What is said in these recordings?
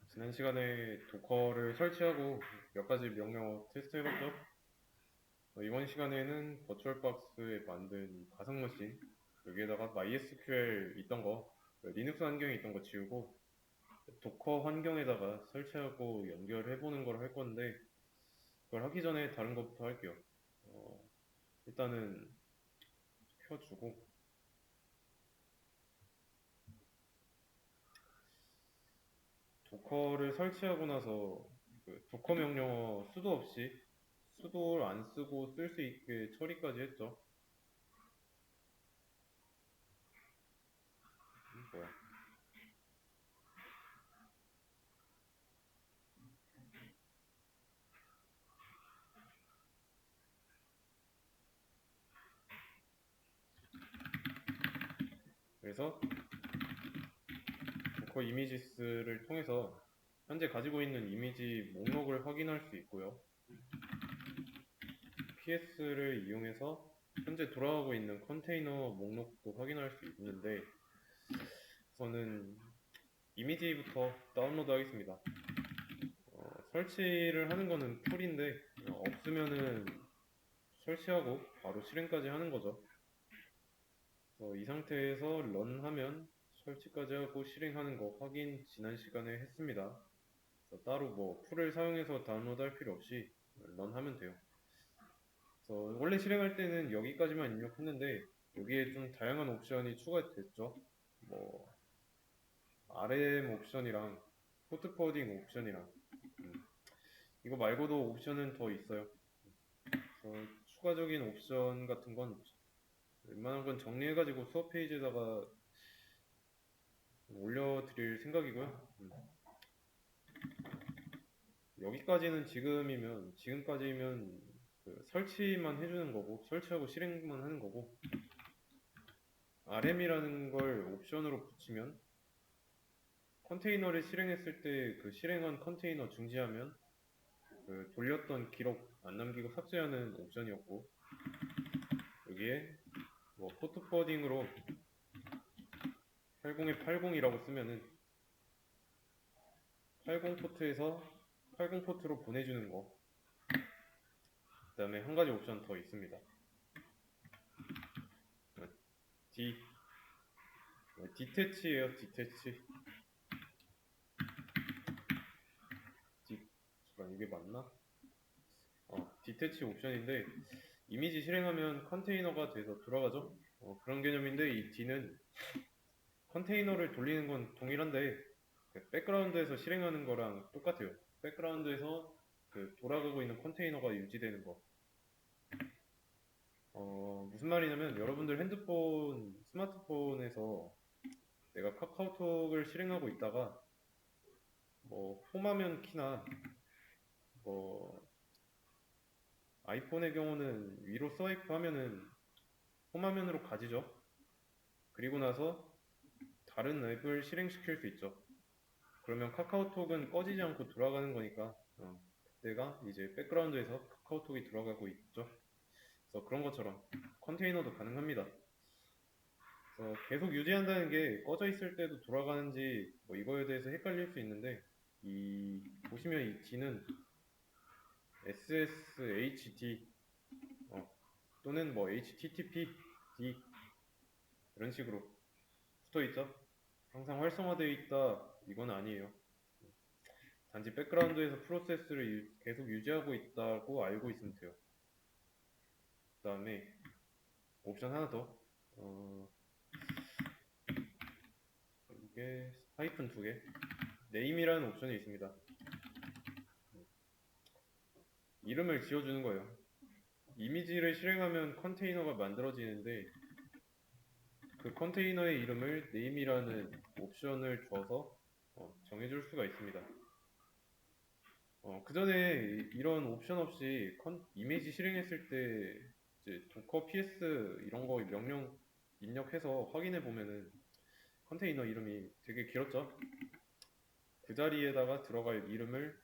지난 시간에 도커를 설치하고 몇 가지 명령어 테스트 해봤죠? 이번 시간에는 버추얼박스에 만든 가상머신, 여기에다가 MySQL 있던 거, 리눅스 환경에 있던 거 지우고 도커 환경에다가 설치하고 연결해보는 걸 할 건데, 그걸 하기 전에 다른 것부터 할게요. 어, 일단은 켜주고, 도커를 설치하고 나서 그 도커 명령어 수도 없이 수도를 안 쓰고 쓸 수 있게 처리까지 했죠. 뭐야? 그래서 도커 이미지스를 통해서 현재 가지고 있는 이미지 목록을 확인할 수 있고요. PS를 이용해서 현재 돌아가고 있는 컨테이너 목록도 확인할 수 있는데, 저는 이미지부터 다운로드 하겠습니다. 설치를 하는 거는 툴인데, 없으면은 설치하고 바로 실행까지 하는 거죠. 이 상태에서 런하면 설치까지 하고 실행하는 거 확인 지난 시간에 했습니다. 따로 뭐 풀을 사용해서 다운로드 할 필요 없이 런하면 돼요. 원래 실행할 때는 여기까지만 입력했는데 여기에 좀 다양한 옵션이 추가됐죠. 뭐 RM 옵션이랑 포트코딩 옵션이랑 이거 말고도 옵션은 더 있어요. 추가적인 옵션 같은 건 웬만한 건 정리해가지고 수업 페이지에다가 올려드릴 생각이고요. 여기까지는 지금까지면 설치만 해주는 거고, 설치하고 실행만 하는 거고, RM이라는 걸 옵션으로 붙이면 컨테이너를 실행했을 때 그 실행한 컨테이너 중지하면 그 돌렸던 기록 안 남기고 삭제하는 옵션이었고, 여기에 뭐 포트 포워딩으로 80에 80이라고 쓰면은 80 포트에서 80 포트로 보내주는 거. 그 다음에 한 가지 옵션 더 있습니다. D 디태치예요. 디태치. 이게 맞나? 디태치 옵션인데 이미지 실행하면 컨테이너가 돼서 돌아가죠. 그런 개념인데 이 D는 컨테이너를 돌리는 건 동일한데 그 백그라운드에서 실행하는 거랑 똑같아요. 백그라운드에서 그 돌아가고 있는 컨테이너가 유지되는 거. 무슨 말이냐면 여러분들 스마트폰에서 내가 카카오톡을 실행하고 있다가 뭐 홈화면 키나 뭐 아이폰의 경우는 위로 스와이프 하면은 홈화면으로 가지죠. 그리고 나서 다른 앱을 실행시킬 수 있죠. 그러면 카카오톡은 꺼지지 않고 돌아가는 거니까 그때가 이제 백그라운드에서 카카오톡이 돌아가고 있죠. 그래서 그런 것처럼 컨테이너도 가능합니다. 계속 유지한다는 게 꺼져 있을 때도 돌아가는지 뭐 이거에 대해서 헷갈릴 수 있는데 보시면 이 D는 SSHD 또는 뭐 HTTP D 이런 식으로 붙어 있죠. 항상 활성화되어 있다 이건 아니에요. 단지 백그라운드에서 프로세스를 계속 유지하고 있다고 알고 있으면 돼요. 그 다음에 옵션 하나 더. 이게 하이픈 두 개. 네임이라는 옵션이 있습니다. 이름을 지어주는 거예요. 이미지를 실행하면 컨테이너가 만들어지는데 그 컨테이너의 이름을 네임이라는 옵션을 줘서 정해줄 수가 있습니다. 그 전에 이런 옵션 없이 이미지 실행했을 때 이제 도커 ps 이런 거 명령 입력해서 확인해 보면은 컨테이너 이름이 되게 길었죠. 그 자리에다가 들어갈 이름을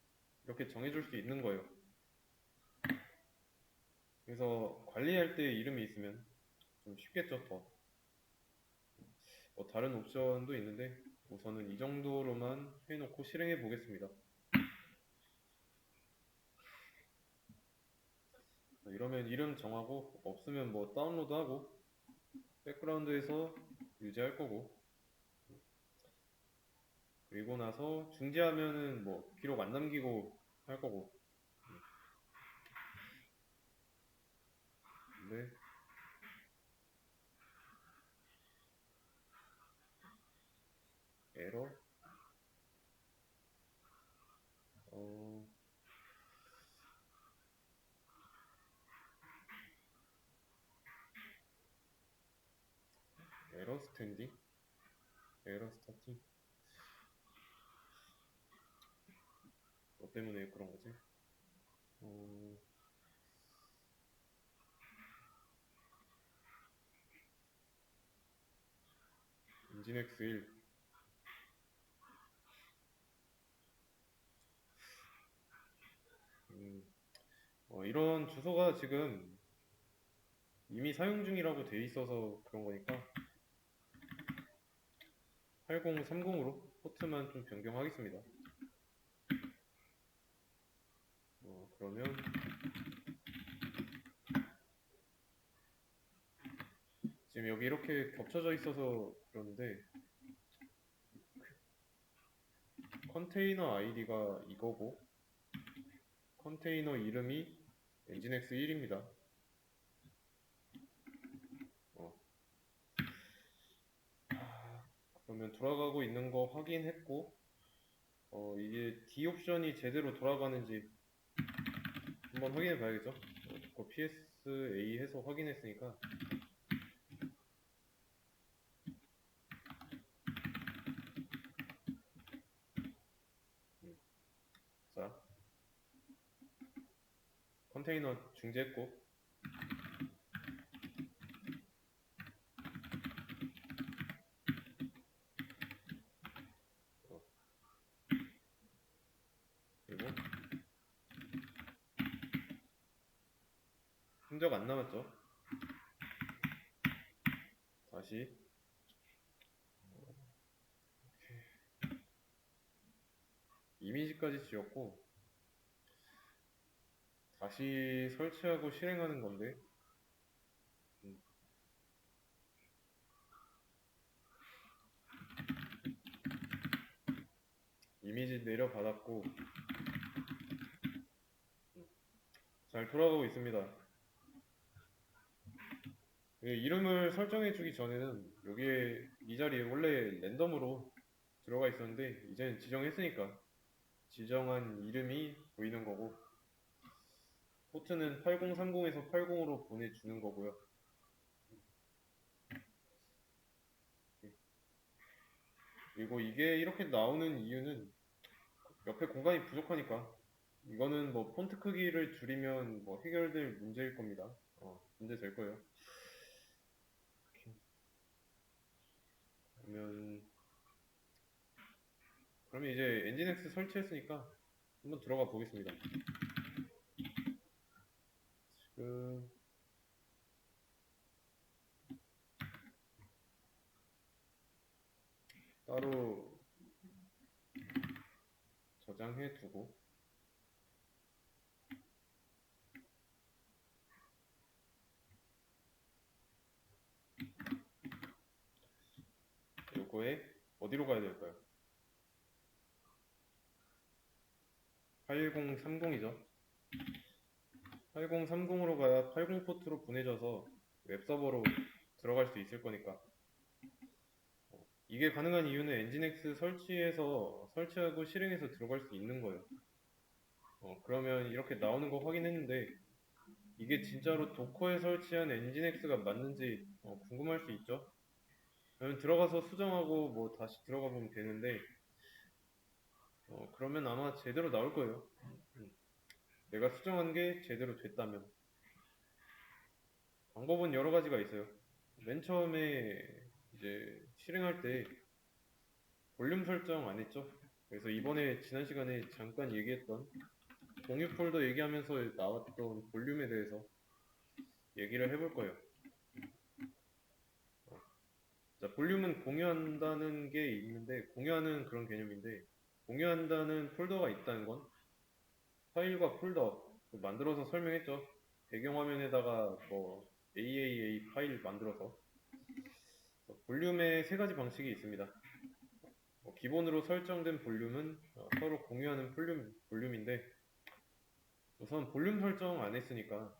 이렇게 정해줄 수 있는 거예요. 그래서 관리할 때 이름이 있으면 좀 쉽겠죠. 더 다른 옵션도 있는데 우선은 이 정도로만 해놓고 실행해 보겠습니다. 이러면 이름 정하고 없으면 뭐 다운로드하고 백그라운드에서 유지할 거고, 그리고 나서 중지하면은 뭐 기록 안 남기고 할 거고. 근데 에러 어 에러 스탠딩 에러 스타팅 뭐 때문에 그런 거지? 어 엔진X 1 이런 주소가 지금 이미 사용 중이라고 돼 있어서 그런 거니까 8030으로 포트만 좀 변경하겠습니다. 그러면 지금 여기 이렇게 겹쳐져 있어서 그런데 컨테이너 아이디가 이거고 컨테이너 이름이 엔진X 1입니다. 그러면 돌아가고 있는 거 확인했고 이게 D 옵션이 제대로 돌아가는지 한번 확인해 봐야겠죠? PSA 해서 확인했으니까 자 컨테이너 중지했고 그리고 흔적 안 남았죠? 다시 이미지까지 지웠고 다시 설치하고 실행하는 건데 이미지 내려받았고 잘 돌아가고 있습니다. 이름을 설정해 주기 전에는 여기에 이 자리에 원래 랜덤으로 들어가 있었는데 이제는 지정했으니까 지정한 이름이 보이는 거고 포트는 8030에서 80으로 보내주는 거고요. 그리고 이게 이렇게 나오는 이유는 옆에 공간이 부족하니까 이거는 뭐 폰트 크기를 줄이면 뭐 해결될 문제일 겁니다. 문제 될 거예요. 그러면 이제 엔진X 설치했으니까 한번 들어가 보겠습니다. 지금 따로 저장해 두고 요거에 어디로 가야 될까요? 8030이죠. 8030으로 가야 80 포트로 보내져서 웹서버로 들어갈 수 있을 거니까 이게 가능한 이유는 엔진X 설치하고 실행해서 들어갈 수 있는 거예요. 그러면 이렇게 나오는 거 확인했는데 이게 진짜로 도커에 설치한 엔진X가 맞는지 궁금할 수 있죠? 그러면 들어가서 수정하고 뭐 다시 들어가 보면 되는데 그러면 아마 제대로 나올 거예요. 내가 수정한 게 제대로 됐다면 방법은 여러 가지가 있어요. 맨 처음에 이제 실행할 때 볼륨 설정 안 했죠? 그래서 이번에 지난 시간에 잠깐 얘기했던 공유 폴더 얘기하면서 나왔던 볼륨에 대해서 얘기를 해볼 거예요. 자, 볼륨은 공유한다는 게 있는데, 공유하는 그런 개념인데, 공유한다는 폴더가 있다는 건 파일과 폴더 만들어서 설명했죠. 배경화면에다가 뭐 AAA 파일 만들어서 볼륨에 세 가지 방식이 있습니다. 기본으로 설정된 볼륨은 서로 공유하는 볼륨인데 우선 볼륨 설정 안 했으니까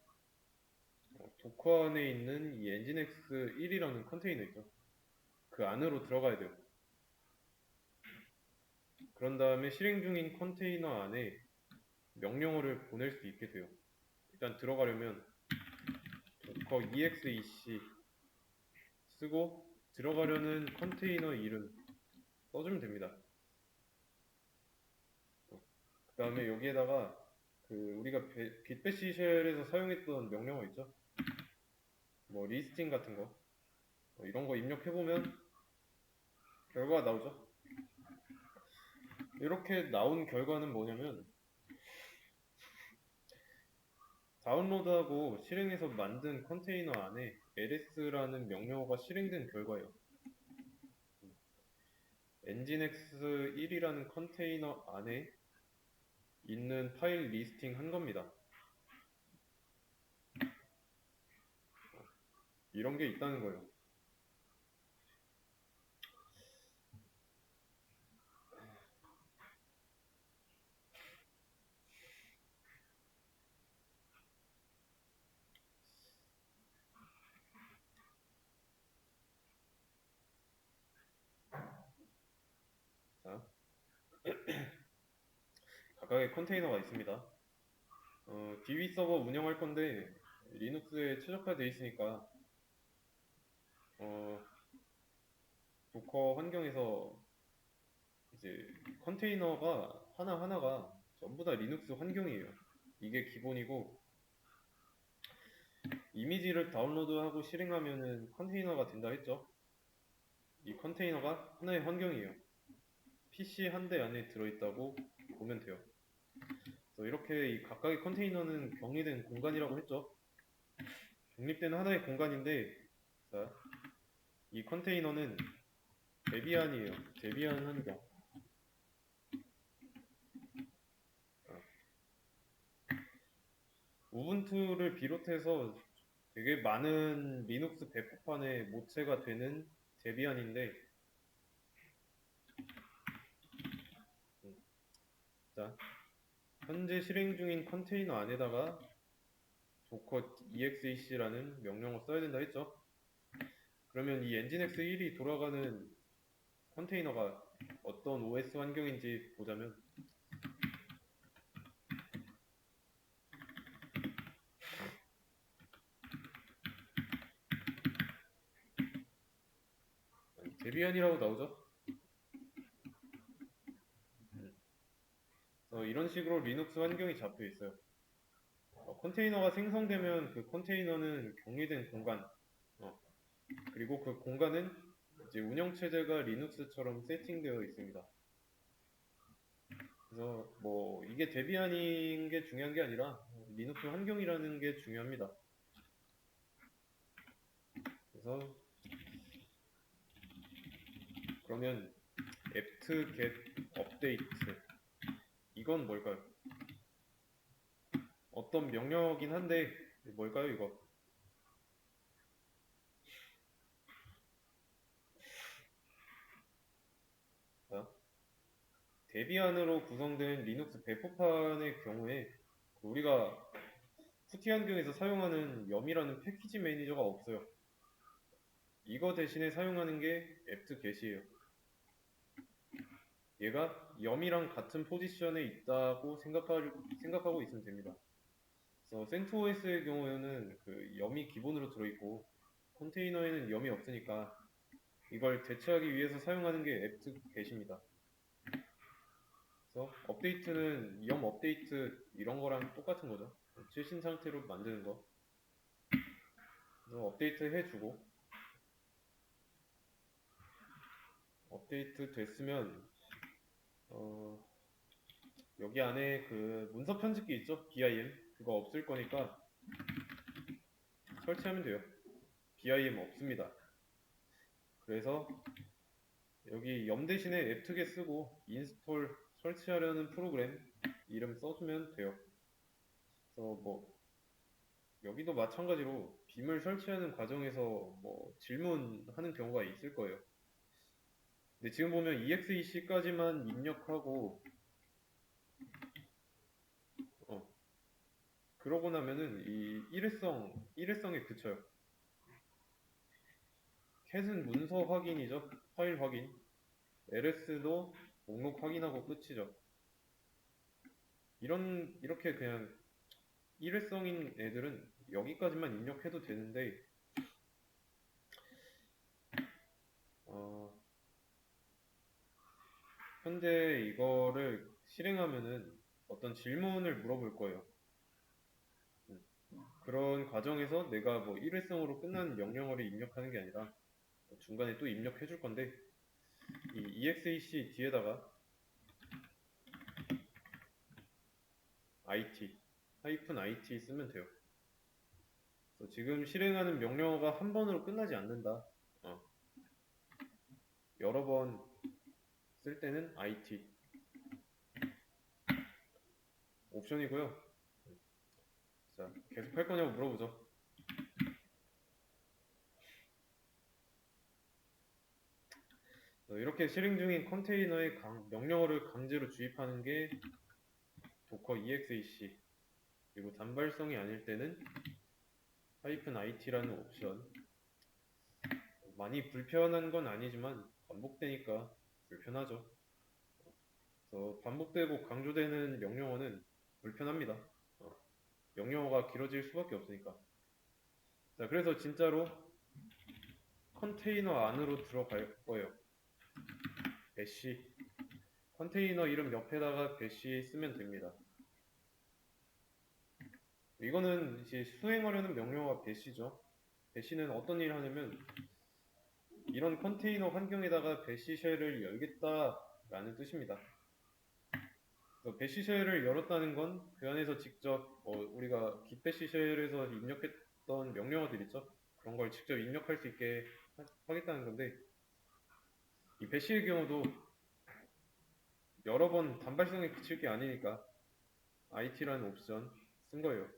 도커 안에 있는 이 엔진X 1이라는 컨테이너 있죠. 그 안으로 들어가야 돼요. 그런 다음에 실행 중인 컨테이너 안에 명령어를 보낼 수 있게 돼요. 일단 들어가려면 docker exec 쓰고 들어가려는 컨테이너 이름 써주면 됩니다. 그 다음에 여기에다가 우리가 빗배시 쉘에서 사용했던 명령어 있죠? 뭐 리스팅 같은 거 이런 거 입력해보면 결과가 나오죠. 이렇게 나온 결과는 뭐냐면 다운로드하고 실행해서 만든 컨테이너 안에 ls라는 명령어가 실행된 결과예요. 엔진X 1이라는 컨테이너 안에 있는 파일 리스팅 한 겁니다. 이런 게 있다는 거예요. 자, 각각의 컨테이너가 있습니다. DB 서버 운영할 건데 리눅스에 최적화되어 있으니까 도커 환경에서 이제 컨테이너가 하나하나가 전부 다 리눅스 환경이에요. 이게 기본이고 이미지를 다운로드하고 실행하면은 컨테이너가 된다 했죠. 이 컨테이너가 하나의 환경이에요. PC 한 대 안에 들어있다고 보면 돼요. 그래서 이렇게 이 각각의 컨테이너는 격리된 공간이라고 했죠. 독립된 하나의 공간인데 자, 이 컨테이너는 데비안이에요. 데비안 환경. 우분투를 비롯해서 되게 많은 리눅스 배포판에 모체가 되는 데비안인데 자, 현재 실행 중인 컨테이너 안에다가 docker exec라는 명령어 써야 된다 했죠. 그러면 이 엔진X 1이 돌아가는 컨테이너가 어떤 OS 환경인지 보자면 데비안이라고 나오죠. 이런 식으로 리눅스 환경이 잡혀 있어요. 컨테이너가 생성되면 그 컨테이너는 격리된 공간 그리고 그 공간은 이제 운영체제가 리눅스처럼 세팅되어 있습니다. 그래서 뭐 이게 데비안인 게 중요한 게 아니라 리눅스 환경이라는 게 중요합니다. 그래서 그러면 apt get update 이건 뭘까요? 어떤 명령어긴 한데 뭘까요 이거? 자, 데비안으로 구성된 리눅스 배포판의 경우에 우리가 푸티 환경에서 사용하는 yum이라는 패키지 매니저가 없어요. 이거 대신에 사용하는 게 apt-get이에요. 얘가 yum이랑 같은 포지션에 있다고 생각하고 있으면 됩니다. 그래서 CentOS의 경우에는 그 yum이 기본으로 들어있고 컨테이너에는 yum이 없으니까 이걸 대체하기 위해서 사용하는 게 apt-get입니다. 그래서 업데이트는 yum 업데이트 이런 거랑 똑같은 거죠. 최신 상태로 만드는 거. 그래서 업데이트 해주고 업데이트 됐으면 여기 안에 그 문서 편집기 있죠? BIM 그거 없을 거니까 설치하면 돼요. BIM 없습니다. 그래서 여기 염 대신에 앱트게 쓰고 인스톨 설치하려는 프로그램 이름 써주면 돼요. 그래서 뭐 여기도 마찬가지로 빔을 설치하는 과정에서 뭐 질문하는 경우가 있을 거예요. 근데 지금 보면 EXEC까지만 입력하고 그러고 나면은 이 일회성에 그쳐요. 캣은 문서 확인이죠. 파일 확인. LS도 목록 확인하고 끝이죠. 이렇게 그냥 일회성인 애들은 여기까지만 입력해도 되는데, 어, 현재 이거를 실행하면은 어떤 질문을 물어볼 거예요. 그런 과정에서 내가 뭐 일회성으로 끝나는 명령어를 입력하는 게 아니라 중간에 또 입력해 줄 건데, 이 exec 뒤에다가 IT 쓰면 돼요. 그래서 지금 실행하는 명령어가 한 번으로 끝나지 않는다. 여러 번 쓸 때는 IT 옵션이고요. 자, 계속 할 거냐고 물어보죠. 이렇게 실행 중인 컨테이너에 명령어를 강제로 주입하는 게 도커 exec. 그리고 단발성이 아닐 때는 -it라는 옵션. 많이 불편한 건 아니지만 반복되니까 불편하죠. 그래서 반복되고 강조되는 명령어는 불편합니다. 명령어가 길어질 수밖에 없으니까. 자, 그래서 진짜로 컨테이너 안으로 들어갈 거예요. 배시. 컨테이너 이름 옆에다가 배시 쓰면 됩니다. 이거는 이제 수행하려는 명령어가 배시죠. 배시는 어떤 일을 하냐면 이런 컨테이너 환경에다가 배시 쉘을 열겠다라는 뜻입니다. 배시 쉘을 열었다는 건 그 안에서 직접 우리가 git 배시 쉘에서 입력했던 명령어들 있죠. 그런 걸 직접 입력할 수 있게 하겠다는 건데 이 배시의 경우도 여러 번 단발성에 그칠 게 아니니까 IT라는 옵션 쓴 거예요.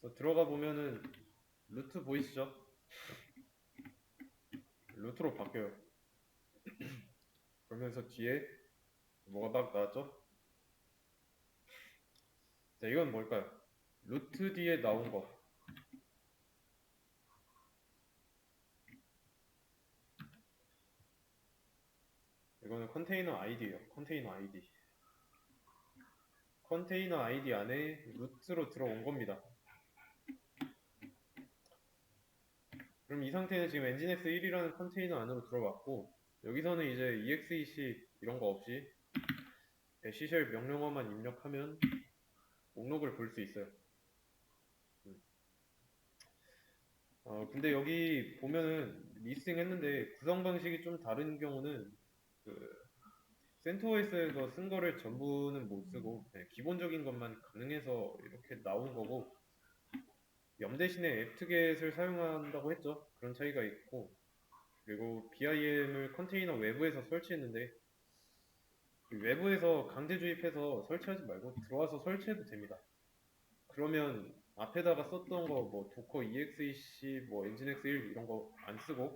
그래서 들어가 보면은 루트 보이시죠? 루트로 바뀌어요. 그러면서 뒤에 뭐가 막 나왔죠? 자, 이건 뭘까요? 루트 뒤에 나온 거. 이거는 컨테이너 아이디예요. 컨테이너 아이디. 컨테이너 아이디 안에 루트로 들어온 겁니다. 그럼 이 상태는 지금 nginx 1이라는 컨테이너 안으로 들어왔고 여기서는 이제 exec 이런 거 없이 배시쉘 명령어만 입력하면 목록을 볼 수 있어요. 근데 여기 보면은 리스팅 했는데 구성 방식이 좀 다른 경우는 그 CentOS에서 쓴 거를 전부는 못 쓰고 기본적인 것만 가능해서 이렇게 나온 거고 염 대신에 앱트겟을 사용한다고 했죠. 그런 차이가 있고 그리고 BIM을 컨테이너 외부에서 설치했는데 외부에서 강제 주입해서 설치하지 말고 들어와서 설치해도 됩니다. 그러면 앞에다가 썼던 거 뭐 도커 exec 뭐 nginx 1 이런 거 안 쓰고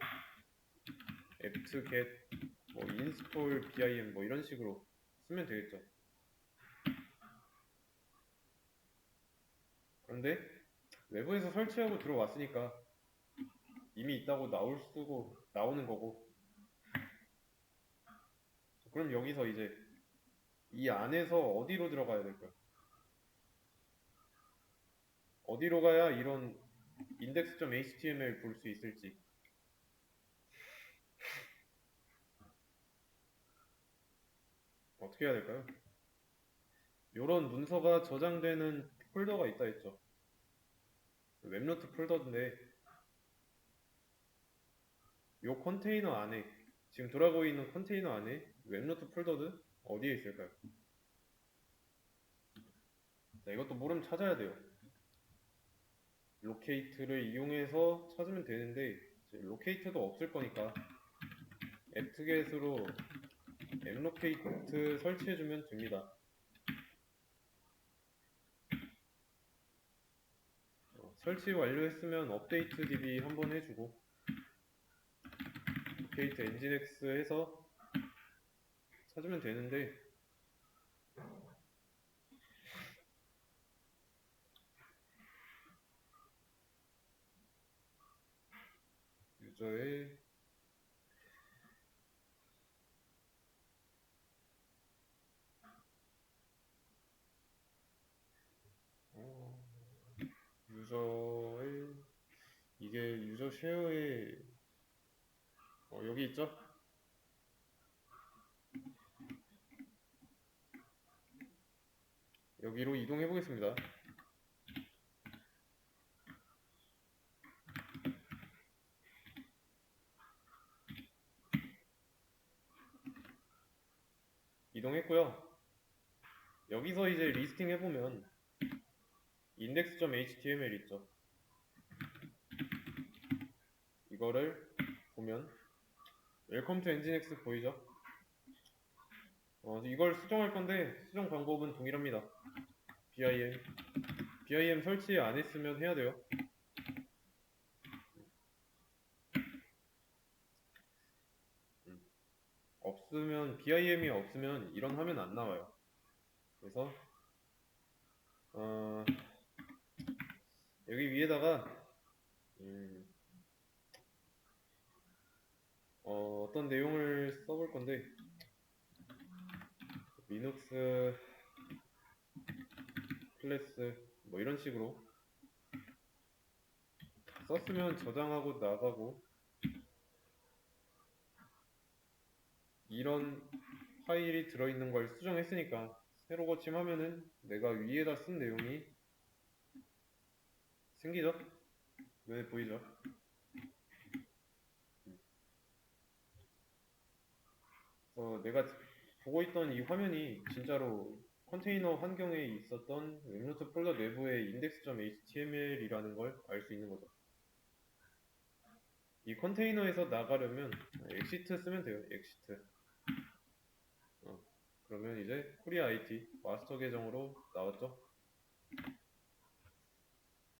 apt-get 뭐 install bim 뭐 이런 식으로 쓰면 되겠죠. 그런데 외부에서 설치하고 들어왔으니까 이미 있다고 나오는 거고 그럼 여기서 이제 이 안에서 어디로 들어가야 될까요? 어디로 가야 이런 index.html 볼 수 있을지 어떻게 해야 될까요? 이런 문서가 저장되는 폴더가 있다 했죠. 웹노트 폴더인데 이 컨테이너 안에 지금 돌아가고 있는 컨테이너 안에 웹노트 폴더는 어디에 있을까요? 자, 이것도 모르면 찾아야 돼요. 로케이트를 이용해서 찾으면 되는데 이제 로케이트도 없을 거니까 앱트겟으로 앱로케이트 설치해주면 됩니다. 설치 완료했으면 업데이트 db 한번 해주고 로케이트 엔진엑스 해서 찾으면 되는데 유저의 어, 유저의 이게 유저 쉐어에 여기 있죠? 여기로 이동해 보겠습니다. 이동했고요. 여기서 이제 리스팅 해보면 index.html 있죠. 이거를 보면 웰컴 투 엔진엑스 보이죠? 이걸 수정할 건데 수정 방법은 동일합니다. BIM 설치 안 했으면 해야 돼요. 없으면 BIM이 없으면 이런 화면 안 나와요. 그래서 여기 위에다가 어떤 내용을 써볼 건데 리눅스 클래스 뭐 이런 식으로 썼으면 저장하고 나가고 이런 파일이 들어있는 걸 수정했으니까 새로 고침하면은 내가 위에다 쓴 내용이 생기죠? 눈에 보이죠? 내가 보고 있던 이 화면이 진짜로 컨테이너 환경에 있었던 웹노트 폴더 내부의 index.html이라는 걸 알 수 있는 거죠. 이 컨테이너에서 나가려면 엑시트 쓰면 돼요. 엑시트. 그러면 이제 코리아 IT 마스터 계정으로 나왔죠.